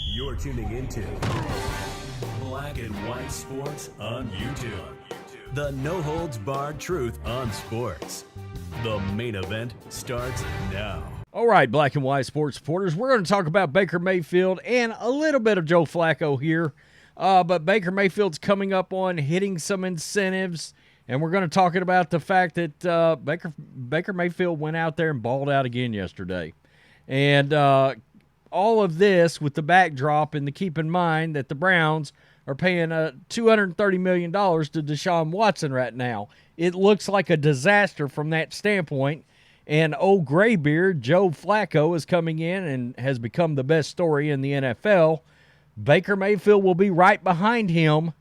You're tuning into Black and White Sports on YouTube. The no-holds-barred truth on sports. The main event starts now. All right, Black and White Sports supporters, we're going to talk about Baker Mayfield and a little bit of Joe Flacco here. But Baker Mayfield's coming up on hitting some incentives, and we're going to talk about the fact that Baker Mayfield went out there and balled out again yesterday. And all of this with the backdrop and to keep in mind that the Browns are paying $230 million to Deshaun Watson right now. It looks like a disaster from that standpoint. And old graybeard Joe Flacco is coming in and has become the best story in the NFL. Baker Mayfield will be right behind him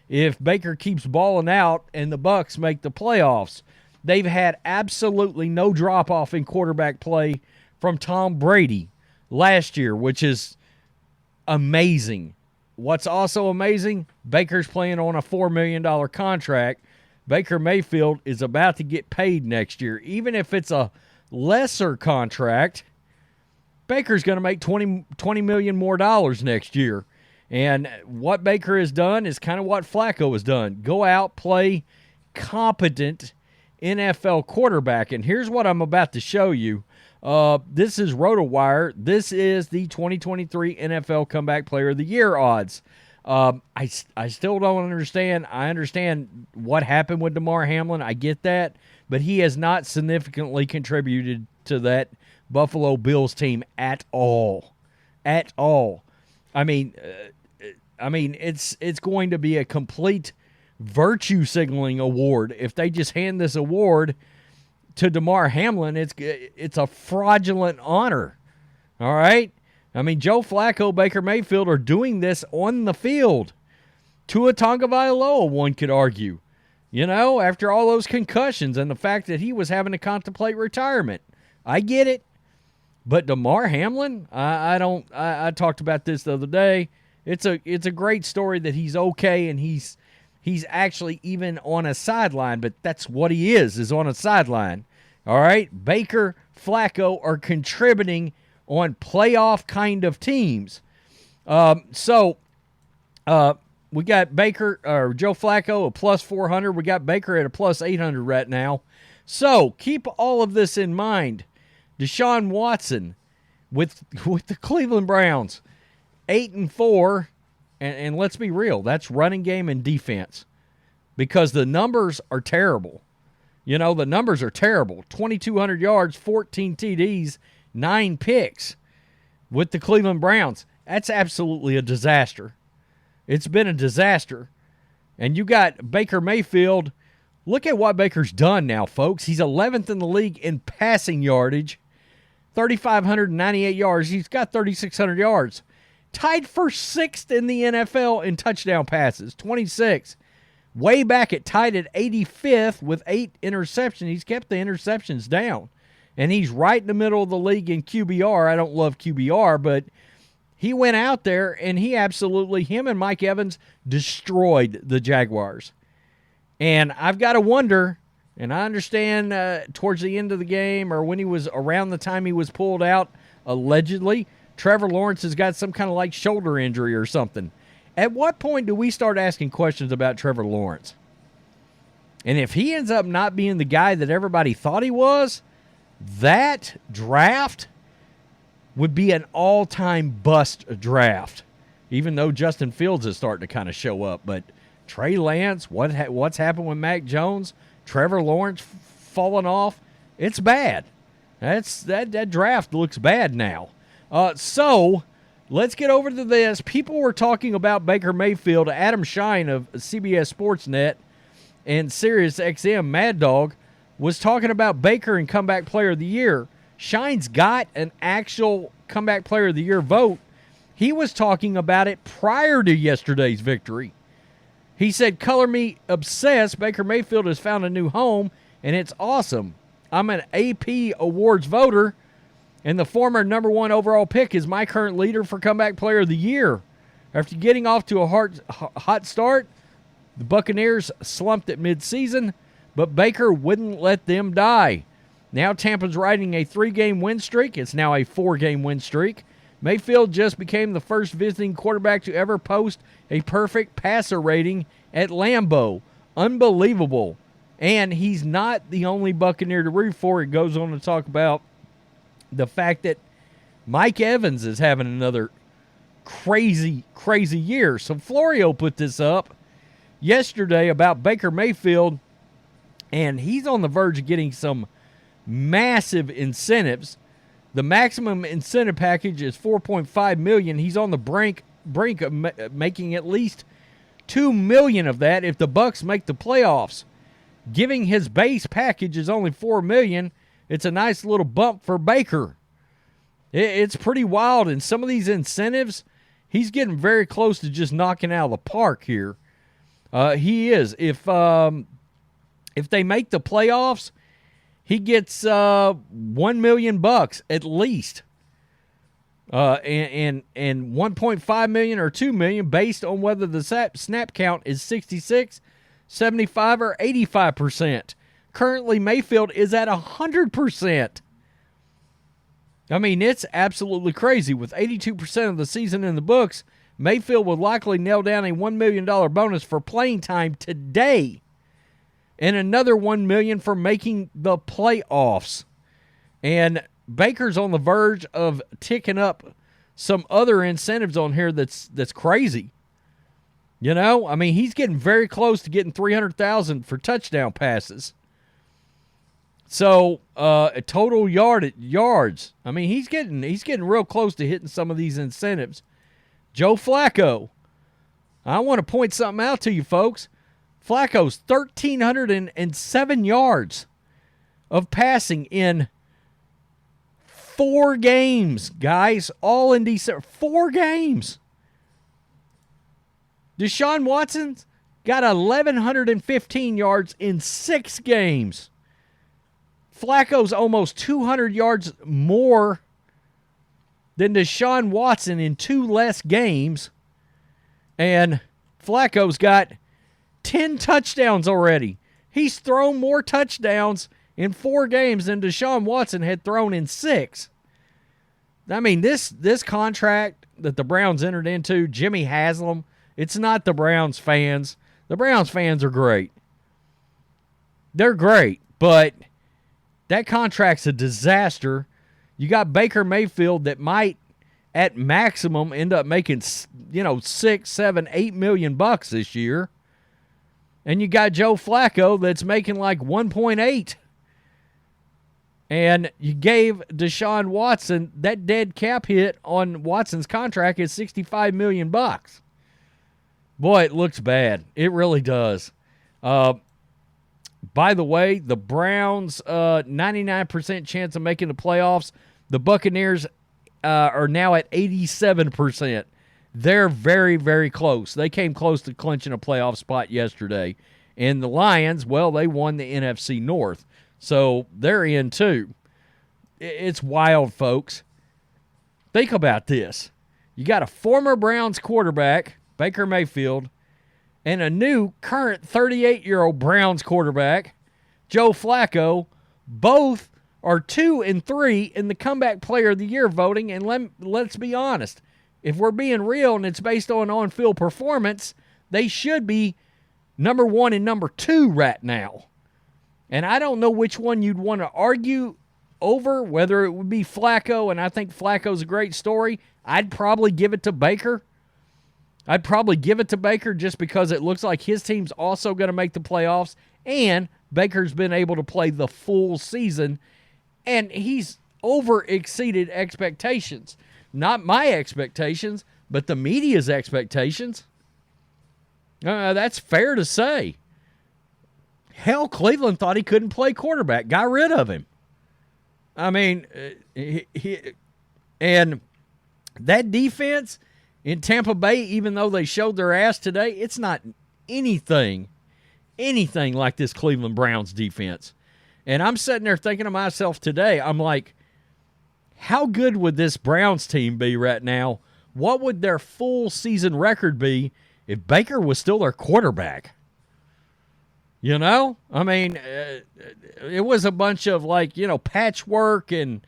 if Baker keeps balling out and the Bucs make the playoffs. They've had absolutely no drop-off in quarterback play from Tom Brady last year, which is amazing. What's also amazing, Baker's playing on a $4 million contract. Baker Mayfield is about to get paid next year. Even if it's a lesser contract, Baker's going to make $20 million more next year. And what Baker has done is kind of what Flacco has done. Go out, play competent NFL quarterback. And here's what I'm about to show you. This is RotoWire. This is the 2023 NFL Comeback Player of the Year odds. I still don't understand. I understand what happened with Damar Hamlin. I get that. But he has not significantly contributed to that Buffalo Bills team at all. At all. I mean, it's going to be a complete virtue signaling award if they just hand this award to Damar Hamlin. It's a fraudulent honor. All right? I mean, Joe Flacco, Baker Mayfield are doing this on the field. Tua Tagovailoa, one could argue. You know, after all those concussions and the fact that he was having to contemplate retirement. I get it. But Damar Hamlin, I talked about this the other day. It's a great story that he's okay and he's actually even on a sideline, but that's what he is on a sideline. All right? Baker, Flacco are contributing on playoff kind of teams. We got Baker or Joe Flacco a plus 400. We got Baker at a plus 800 right now. So keep all of this in mind. Deshaun Watson with the Cleveland Browns, 8-4, and let's be real, that's running game and defense because the numbers are terrible. You know, the numbers are terrible. 2,200 yards, 14 TDs, 9 picks with the Cleveland Browns. That's absolutely a disaster. It's been a disaster. And you got Baker Mayfield. Look at what Baker's done now, folks. He's 11th in the league in passing yardage, 3,598 yards. He's got 3,600 yards. Tied for 6th in the NFL in touchdown passes, 26. Way back tied at 85th with 8 interceptions. He's kept the interceptions down. And he's right in the middle of the league in QBR. I don't love QBR, but he went out there and him and Mike Evans destroyed the Jaguars. And I've got to wonder, and I understand towards the end of the game or when he was around the time he was pulled out, allegedly, Trevor Lawrence has got some kind of like shoulder injury or something. At what point do we start asking questions about Trevor Lawrence? And if he ends up not being the guy that everybody thought he was, that draft would be an all-time bust draft, even though Justin Fields is starting to kind of show up. But Trey Lance, what's happened with Mac Jones, Trevor Lawrence falling off, it's bad. That draft looks bad now. So let's get over to this. People were talking about Baker Mayfield. Adam Shine of CBS Sportsnet and Sirius XM Mad Dog was talking about Baker and Comeback Player of the Year. Shine's got an actual Comeback Player of the Year vote. He was talking about it prior to yesterday's victory. He said, "Color me obsessed. Baker Mayfield has found a new home, and it's awesome. I'm an AP Awards voter, and the former number 1 overall pick is my current leader for Comeback Player of the Year. After getting off to a hot start, the Buccaneers slumped at midseason, but Baker wouldn't let them die. Now Tampa's riding a 3-game win streak. It's now a 4-game win streak. Mayfield just became the first visiting quarterback to ever post a perfect passer rating at Lambeau. Unbelievable. And he's not the only Buccaneer to root for. It goes on to talk about the fact that Mike Evans is having another crazy, crazy year. So Florio put this up yesterday about Baker Mayfield, and he's on the verge of getting some massive incentives. The maximum incentive package is $4.5 million. He's on the brink of making at least $2 million of that if the Bucs make the playoffs. Giving his base package is only $4 million. It's a nice little bump for Baker. It's pretty wild, and some of these incentives, he's getting very close to just knocking out of the park here. He is. If they make the playoffs, he gets $1 million at least, and $1.5 million or $2 million based on whether the snap count is 66, 75, or 85%. Currently, Mayfield is at 100%. I mean, it's absolutely crazy. With 82% of the season in the books, Mayfield would likely nail down a $1 million bonus for playing time today, and another $1 million for making the playoffs. And Baker's on the verge of ticking up some other incentives on here that's crazy. You know, I mean, he's getting very close to getting $300,000 for touchdown passes. So, total yards. I mean, he's getting real close to hitting some of these incentives. Joe Flacco. I want to point something out to you folks. Flacco's 1,307 yards of passing in 4 games, guys. All in December. 4 games. Deshaun Watson got 1,115 yards in 6 games. Flacco's almost 200 yards more than Deshaun Watson in 2 less games. And Flacco's got 10 touchdowns already. He's thrown more touchdowns in 4 games than Deshaun Watson had thrown in 6. I mean, this contract that the Browns entered into, Jimmy Haslam, it's not the Browns fans. The Browns fans are great. They're great, but that contract's a disaster. You got Baker Mayfield that might, at maximum, end up making, $6, $7, $8 million this year. And you got Joe Flacco that's making like 1.8. And you gave Deshaun Watson, that dead cap hit on Watson's contract is $65 million. Boy, it looks bad. It really does. By the way, the Browns, 99% chance of making the playoffs. The Buccaneers are now at 87%. They're very, very close. They came close to clinching a playoff spot yesterday. And the Lions, well, they won the NFC North. So they're in too. It's wild, folks. Think about this. You got a former Browns quarterback, Baker Mayfield, and a new current 38-year-old Browns quarterback, Joe Flacco. Both are 2 and 3 in the Comeback Player of the Year voting. And let's be honest. If we're being real and it's based on on-field performance, they should be number 1 and number 2 right now. And I don't know which one you'd want to argue over, whether it would be Flacco, and I think Flacco's a great story. I'd probably give it to Baker. Just because it looks like his team's also going to make the playoffs, and Baker's been able to play the full season, and he's over-exceeded expectations. Not my expectations, but the media's expectations. That's fair to say. Hell, Cleveland thought he couldn't play quarterback. Got rid of him. I mean, and that defense in Tampa Bay, even though they showed their ass today, it's not anything like this Cleveland Browns defense. And I'm sitting there thinking to myself today, I'm like, how good would this Browns team be right now? What would their full season record be if Baker was still their quarterback? You know? I mean, it was a bunch of patchwork and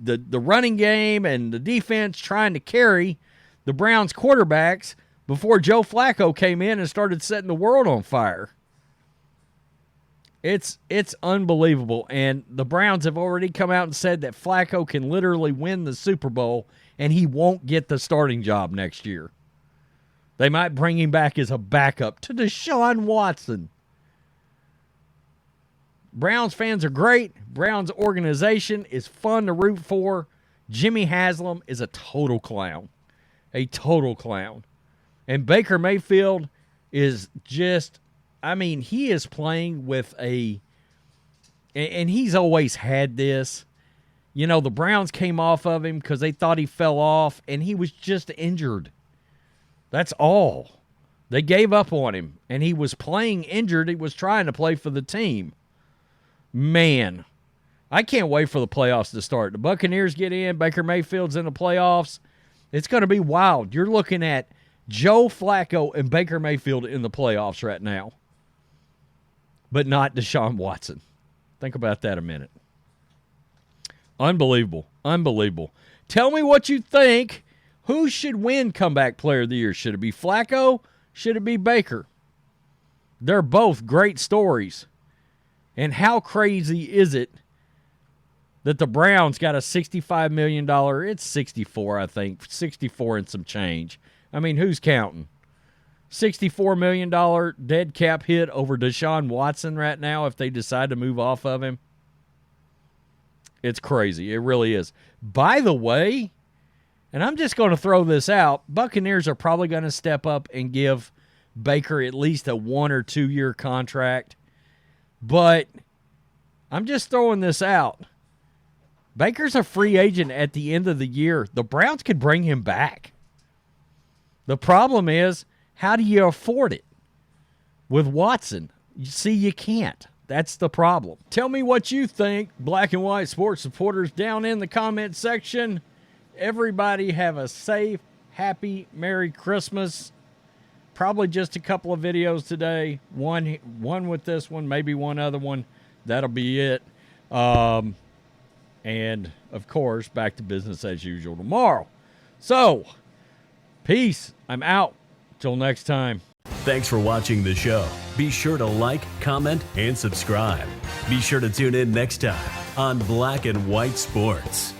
the running game and the defense trying to carry the Browns quarterbacks before Joe Flacco came in and started setting the world on fire. It's unbelievable. And the Browns have already come out and said that Flacco can literally win the Super Bowl and he won't get the starting job next year. They might bring him back as a backup to Deshaun Watson. Browns fans are great. Browns organization is fun to root for. Jimmy Haslam is a total clown. A total clown. And Baker Mayfield is just, I mean, he is playing with and he's always had this. You know, the Browns came off of him because they thought he fell off, and he was just injured. That's all. They gave up on him, and he was playing injured. He was trying to play for the team. Man, I can't wait for the playoffs to start. The Buccaneers get in. Baker Mayfield's in the playoffs. It's going to be wild. You're looking at Joe Flacco and Baker Mayfield in the playoffs right now, but not Deshaun Watson. Think about that a minute. Unbelievable. Unbelievable. Tell me what you think. Who should win Comeback Player of the Year? Should it be Flacco? Should it be Baker? They're both great stories. And how crazy is it that the Browns got a $65 million, it's 64, I think, 64 and some change. I mean, who's counting? $64 million dead cap hit over Deshaun Watson right now if they decide to move off of him. It's crazy. It really is. By the way, and I'm just going to throw this out, Buccaneers are probably going to step up and give Baker at least a 1 or 2 year contract. But I'm just throwing this out. Baker's a free agent at the end of the year. The Browns could bring him back. The problem is, how do you afford it? With Watson, you see, you can't. That's the problem. Tell me what you think, black and white sports supporters, down in the comment section. Everybody have a safe, happy, Merry Christmas. Probably just a couple of videos today. One with this one, maybe one other one. That'll be it. And, of course, back to business as usual tomorrow. So, peace. I'm out. Till next time. Thanks for watching the show. Be sure to like, comment, and subscribe. Be sure to tune in next time on Black and White Sports.